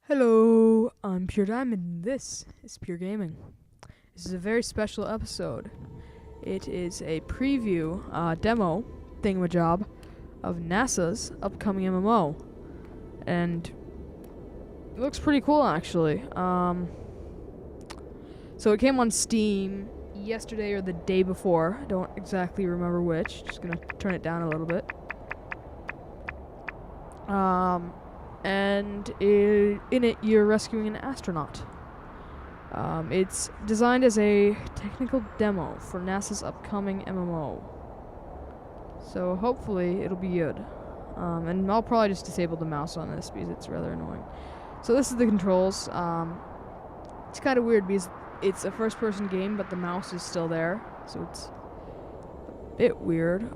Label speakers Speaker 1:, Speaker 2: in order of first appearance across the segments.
Speaker 1: Hello, I'm Pure Diamond, and this is Pure Gaming. This is a very special episode. It is a preview, demo, thingamajob, of NASA's upcoming MMO. And it looks pretty cool, actually. So it came on Steam yesterday or the day before. I don't exactly remember which. Just gonna turn it down a little bit. And in it, you're rescuing an astronaut. It's designed as a technical demo for NASA's upcoming MMO. So hopefully it'll be good. And I'll probably just disable the mouse on this because it's rather annoying. So this is the controls. It's kind of weird because it's a first-person game, but the mouse is still there. So it's a bit weird.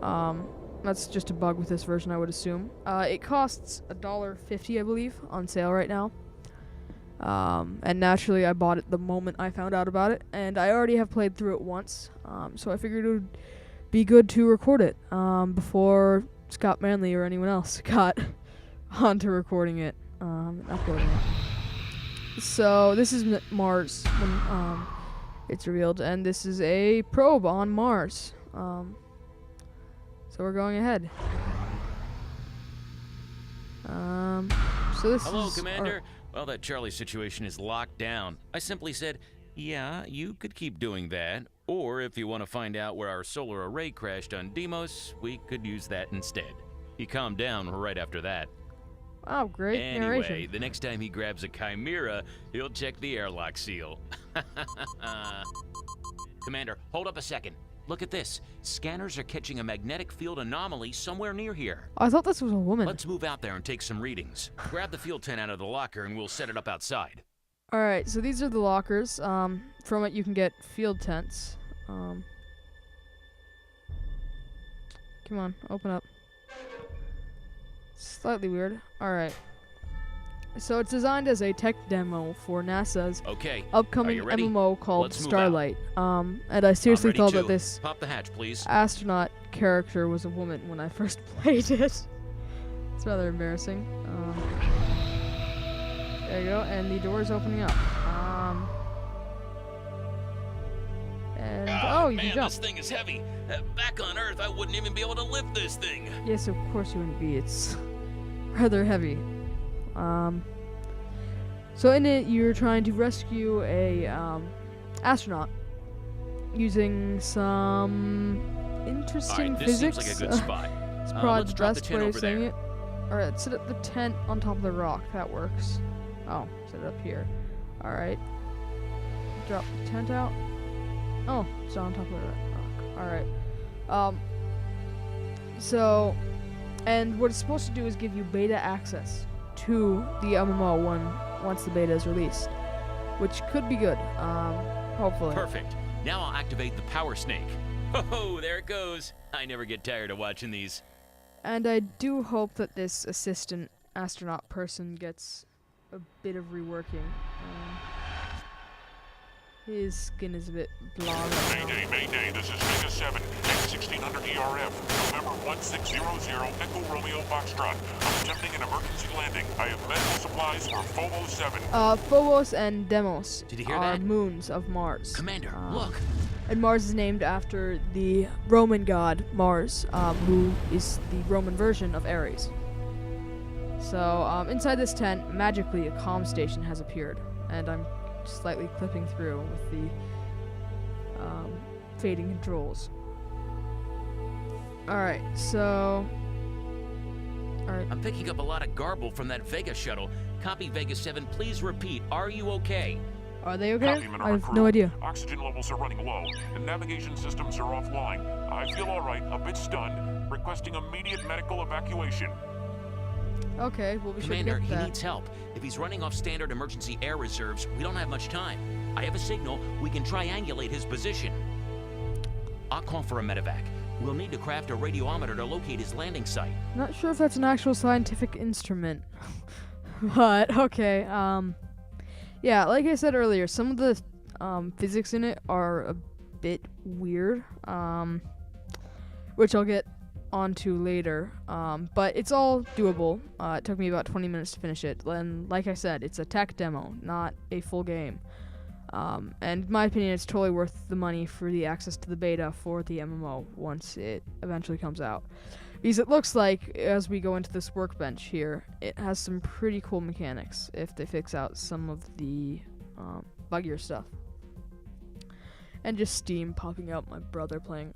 Speaker 1: That's just a bug with this version, I would assume. It costs $1.50, I believe, on sale right now. And naturally, I bought it the moment I found out about it. And I already have played through it once. So I figured it would be good to record it before Scott Manley or anyone else got onto recording it and uploading it. So this is Mars when it's revealed. And this is a probe on Mars. So we're going ahead. So this
Speaker 2: Hello,
Speaker 1: is
Speaker 2: Commander. Well, that Charlie situation is locked down. I simply said, yeah, you could keep doing that. Or if you want to find out where our solar array crashed on Deimos, we could use that instead. He calmed down right after that.
Speaker 1: Oh, great
Speaker 2: Anyway,
Speaker 1: narration.
Speaker 2: the next time he grabs a chimera, he'll check the airlock seal. Commander, hold up a second. Look at this. Scanners are catching a magnetic field anomaly somewhere near here.
Speaker 1: I thought this was a woman.
Speaker 2: Let's move out there and take some readings. Grab the field tent out of the locker and we'll set it up outside.
Speaker 1: Alright, so these are the lockers. From it you can get field tents. Come on, open up. Slightly weird. Alright. So it's designed as a tech demo for NASA's upcoming MMO called Starlite. And I seriously thought that this
Speaker 2: Pop the hatch, please.
Speaker 1: astronaut character was a woman when I first played it. It's rather embarrassing. There you go, and the door is opening up. You
Speaker 2: Man,
Speaker 1: can jump.
Speaker 2: this thing is heavy. Back on Earth, I wouldn't even be able to lift this thing.
Speaker 1: Yes, of course you wouldn't be. It's rather heavy. So in it, you're trying to rescue a astronaut using some interesting
Speaker 2: this
Speaker 1: physics.
Speaker 2: seems like a good spot.
Speaker 1: It's probably
Speaker 2: Let's
Speaker 1: the
Speaker 2: drop
Speaker 1: best
Speaker 2: the tent
Speaker 1: way of
Speaker 2: over
Speaker 1: saying
Speaker 2: there.
Speaker 1: it. Alright, set up the tent on top of the rock. That works. Oh, set it up here. Alright. Drop the tent out. Oh, it's on top of the rock. Alright. And what it's supposed to do is give you beta access to the MMO once the beta is released, which could be good. Hopefully.
Speaker 2: Perfect. Now I'll activate the power snake. Oh, there it goes. I never get tired of watching these.
Speaker 1: And I do hope that this assistant astronaut person gets a bit of reworking. His skin is a bit blah.
Speaker 3: Mayday, this is Vega 7, X1600 ERF, November 1600, Echo Romeo Foxtrot. I'm attempting an emergency landing. I have medical supplies for Phobos 7.
Speaker 1: Phobos and Deimos
Speaker 2: Did you hear
Speaker 1: are
Speaker 2: that?
Speaker 1: moons of Mars.
Speaker 2: Commander, look.
Speaker 1: And Mars is named after the Roman god Mars, who is the Roman version of Ares. So, inside this tent, magically a comm station has appeared, and I'm slightly clipping through with the fading controls. Alright, so... Alright.
Speaker 2: I'm picking up a lot of garble from that Vega shuttle. Copy Vega 7, please repeat. Are you okay?
Speaker 1: Are they okay?
Speaker 3: Copy,
Speaker 1: I have
Speaker 3: crew.
Speaker 1: no idea.
Speaker 3: Oxygen levels are running low, and navigation systems are offline. I feel alright, a bit stunned, requesting immediate medical evacuation.
Speaker 1: Okay, we'll be
Speaker 2: Commander,
Speaker 1: sure to
Speaker 2: he
Speaker 1: get that.
Speaker 2: needs help. If he's running off standard emergency air reserves, we don't have much time. I have a signal. We can triangulate his position. I'll call for a medevac. We'll need to craft a radiometer to locate his landing site.
Speaker 1: Not sure if that's an actual scientific instrument. But, okay, yeah, like I said earlier, some of the physics in it are a bit weird, which I'll get onto later, but it's all doable. It took me about 20 minutes to finish it, and like I said, it's a tech demo, not a full game. And in my opinion, it's totally worth the money for the access to the beta for the MMO once it eventually comes out. Because it looks like, as we go into this workbench here, it has some pretty cool mechanics if they fix out some of the buggier stuff. And just Steam popping up, my brother playing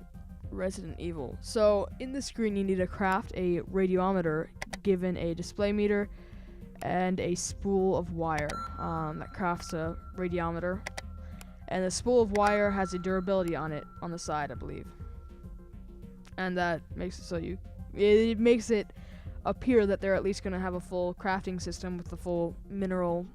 Speaker 1: Resident Evil. So in the screen you need to craft a radiometer given a display meter and a spool of wire. That crafts a radiometer. And the spool of wire has a durability on it on the side, I believe. And that makes it so it makes it appear that they're at least going to have a full crafting system with the full mineral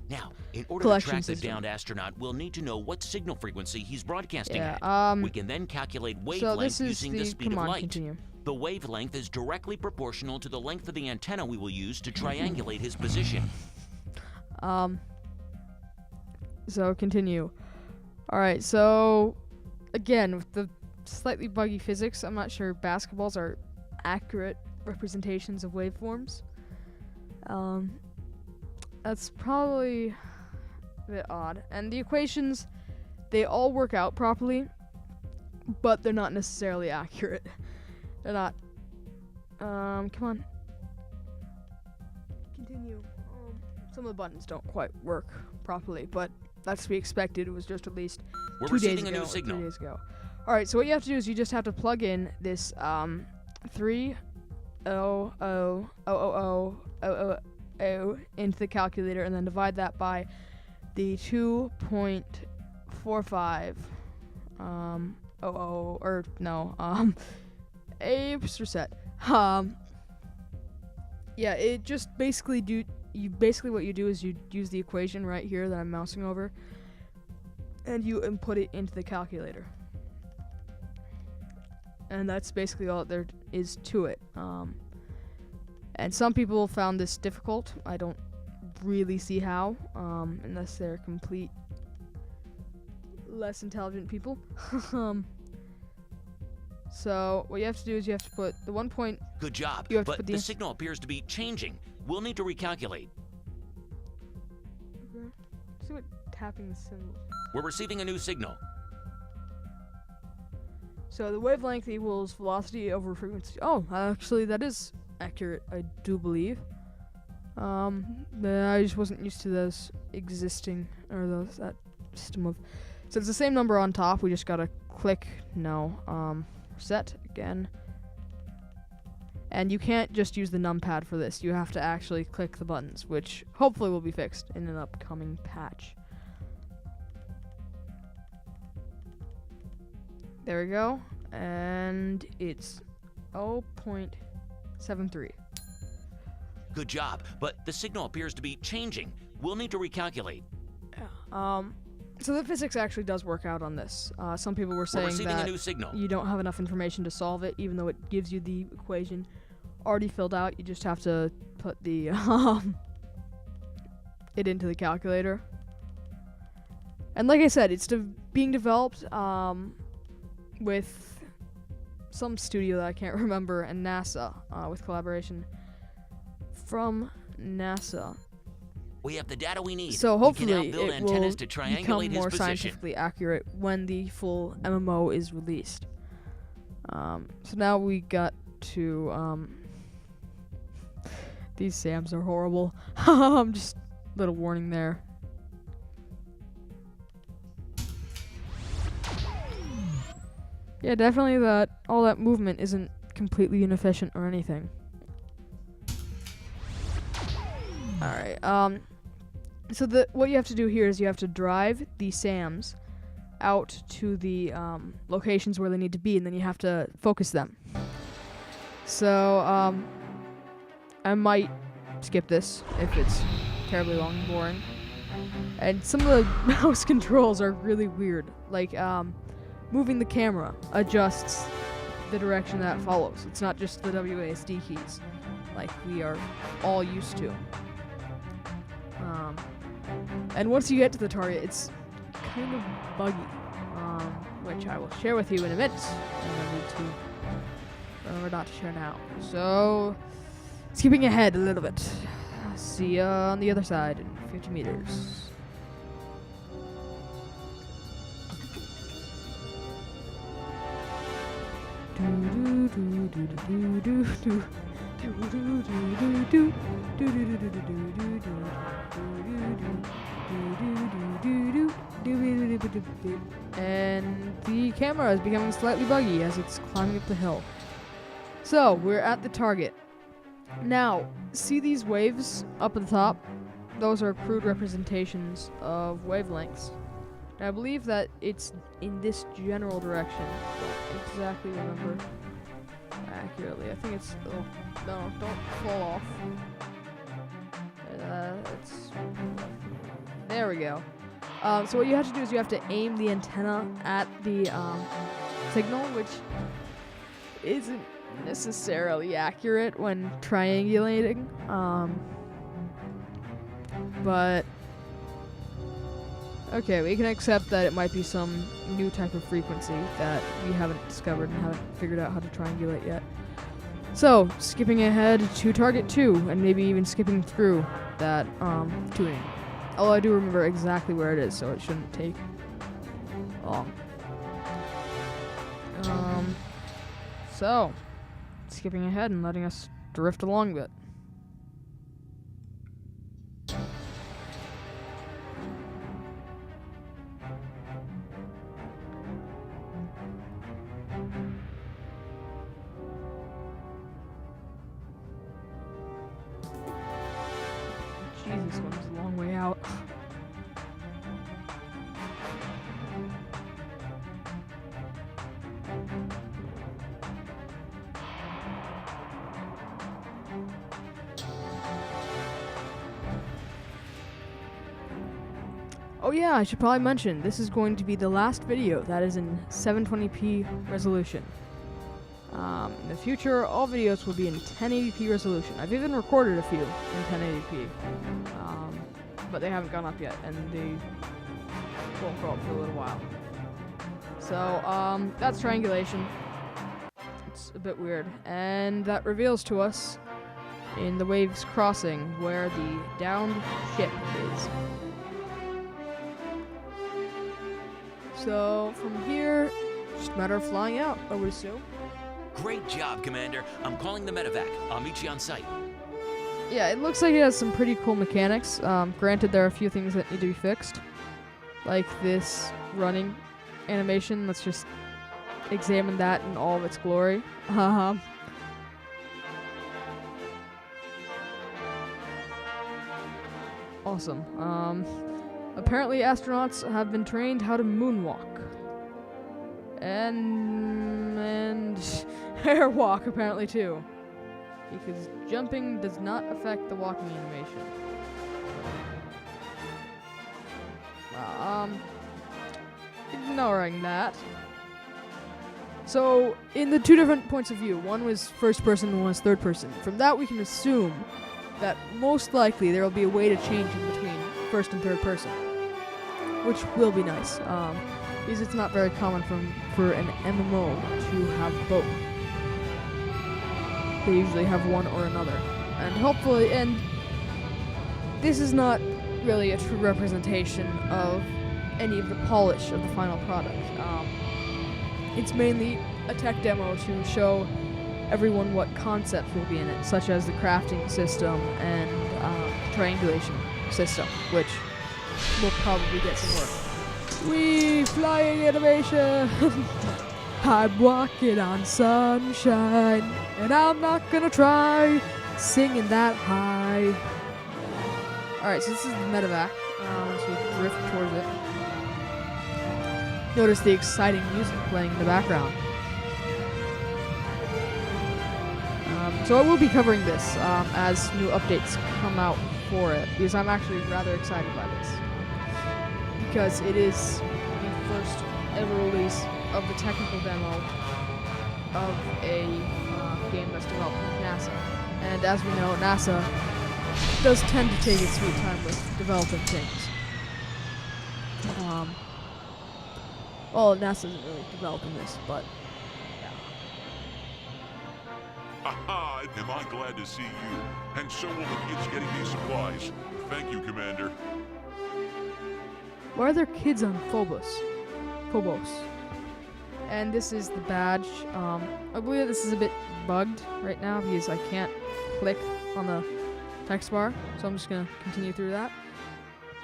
Speaker 2: Now, in order to
Speaker 1: collection
Speaker 2: track the
Speaker 1: system.
Speaker 2: downed astronaut, we'll need to know what signal frequency he's broadcasting
Speaker 1: Yeah,
Speaker 2: at. We can then calculate
Speaker 1: so
Speaker 2: wavelength
Speaker 1: this is
Speaker 2: using the speed
Speaker 1: come
Speaker 2: of
Speaker 1: on,
Speaker 2: light.
Speaker 1: continue.
Speaker 2: The wavelength is directly proportional to the length of the antenna we will use to triangulate his position.
Speaker 1: So continue. Alright, so again, with the slightly buggy physics, I'm not sure basketballs are accurate representations of waveforms. That's probably a bit odd. And the equations, they all work out properly, but they're not necessarily accurate. They're not. Come on. Continue. Some of the buttons don't quite work properly, but that's to be expected. It was just released
Speaker 2: We're
Speaker 1: 2 days
Speaker 2: receiving a
Speaker 1: ago,
Speaker 2: new
Speaker 1: or
Speaker 2: signal.
Speaker 1: 3 days ago. Alright, so what you have to do is you just have to plug in this 3 into the calculator and then divide that by the 2.45 oops, reset. Yeah, it just basically what you do is you use the equation right here that I'm mousing over and you input it into the calculator. And that's basically all there is to it. And some people found this difficult. I don't really see how, unless they're complete less intelligent people. So what you have to do is you have to put the 1 point.
Speaker 2: Good job,
Speaker 1: You have to
Speaker 2: but
Speaker 1: put
Speaker 2: the signal appears to be changing. We'll need to recalculate.
Speaker 1: See what tapping the symbol.
Speaker 2: We're receiving a new signal.
Speaker 1: So the wavelength equals velocity over frequency. Oh, actually that is accurate, I do believe. I just wasn't used to those existing, or that system of. So it's the same number on top. We just gotta click set again. And you can't just use the numpad for this. You have to actually click the buttons, which hopefully will be fixed in an upcoming patch. There we go. And it's 0.73.
Speaker 2: Good job, but the signal appears to be changing. We'll need to recalculate.
Speaker 1: So the physics actually does work out on this. Some people were
Speaker 2: We're
Speaker 1: saying
Speaker 2: receiving a
Speaker 1: that
Speaker 2: new signal.
Speaker 1: you don't have enough information to solve it, even though it gives you the equation already filled out. You just have to put the it into the calculator. And like I said, it's being developed with some studio that I can't remember, and NASA, with collaboration from NASA.
Speaker 2: We have the data we need.
Speaker 1: So
Speaker 2: we
Speaker 1: hopefully
Speaker 2: can now build
Speaker 1: it
Speaker 2: antennas
Speaker 1: will
Speaker 2: to triangulate
Speaker 1: become
Speaker 2: his
Speaker 1: more
Speaker 2: position.
Speaker 1: scientifically accurate when the full MMO is released. So now we got to these SAMs are horrible. Just little warning there. Yeah, definitely that all that movement isn't completely inefficient or anything. Alright, so what you have to do here is you have to drive the SAMs out to the locations where they need to be, and then you have to focus them. So, I might skip this if it's terribly long and boring. And some of the mouse controls are really weird. Like, moving the camera adjusts the direction that follows. It's not just the WASD keys, like we are all used to. And once you get to the target, it's kind of buggy, which I will share with you in a minute. And I need to Remember not to share now. So, skipping ahead a little bit. See ya on the other side in 50 meters. And the camera is becoming slightly buggy as it's climbing up the hill. So, we're at the target. Now, see these waves up at the top? Those are crude representations of wavelengths. And I believe that it's in this general direction. I don't exactly remember accurately. I think it's... Oh, no, don't fall off. There we go. So what you have to do is you have to aim the antenna at the signal, which isn't necessarily accurate when triangulating. But okay, we can accept that it might be some new type of frequency that we haven't discovered and haven't figured out how to triangulate yet. So, skipping ahead to target 2, and maybe even skipping through that tuning. Although I do remember exactly where it is, so it shouldn't take long. So, skipping ahead and letting us drift along a bit. Jesus, one's a long way out. Oh yeah, I should probably mention, this is going to be the last video that is in 720p resolution. In the future, all videos will be in 1080p resolution. I've even recorded a few in 1080p, but they haven't gone up yet, and they won't go up for a little while. So, that's triangulation. It's a bit weird. And that reveals to us, in the waves crossing, where the downed ship is. So, from here, just a matter of flying out, I would assume.
Speaker 2: Great job, Commander. I'm calling the medevac. I'll meet you on site.
Speaker 1: Yeah, it looks like it has some pretty cool mechanics. Granted, there are a few things that need to be fixed. Like this running animation. Let's just examine that in all of its glory. Awesome. Apparently astronauts have been trained how to moonwalk. And airwalk apparently too. Because jumping does not affect the walking animation. Ignoring that. So, in the two different points of view, one was first person and one was third person. From that we can assume that most likely there will be a way to change in between first and third person. Which will be nice. Because it's not very common for an MMO to have both. They usually have one or another. And hopefully, and this is not really a true representation of any of the polish of the final product. It's mainly a tech demo to show everyone what concepts will be in it, such as the crafting system and triangulation system, which will probably get some work. Wee, flying animation! I'm walking on sunshine, and I'm not gonna try singing that high. Alright, so this is the medevac. So we drift towards it. Notice the exciting music playing in the background. So I will be covering this as new updates come out for it, because I'm actually rather excited by this. Because it is the first ever release of the technical demo of a game that's developed with NASA. And as we know, NASA does tend to take its sweet time with developing things. Well, NASA isn't really developing this, but
Speaker 3: Haha, am I glad to see you. And so will the kids getting these supplies. Thank you, Commander.
Speaker 1: Why are there kids on Phobos? And this is the badge. I believe this is a bit bugged right now because I can't click on the text bar, so I'm just gonna continue through that.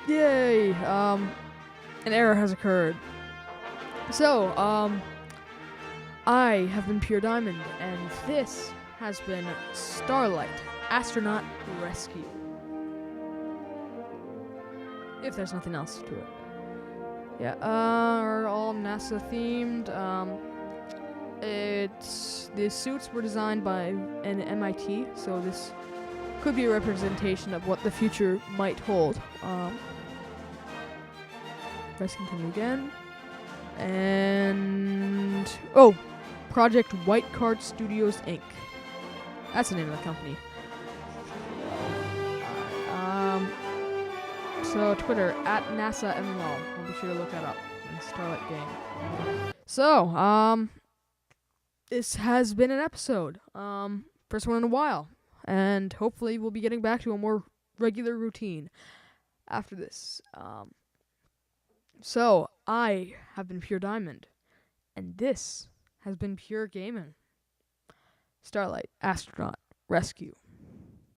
Speaker 1: Yay! An error has occurred. So, I have been Pure Diamond, and this has been Starlite Astronaut Rescue. If there's nothing else to it. Yeah, are all NASA themed. The suits were designed by an MIT, so this could be a representation of what the future might hold. Let's continue again. And Project White Card Studios Inc. That's the name of the company. So Twitter at NASA MMO. I'll be sure to look that up. And Starlight Game. So this has been an episode. First one in a while, and hopefully we'll be getting back to a more regular routine after this. So I have been Pure Diamond, and this has been Pure Gaming. Starlight Astronaut Rescue.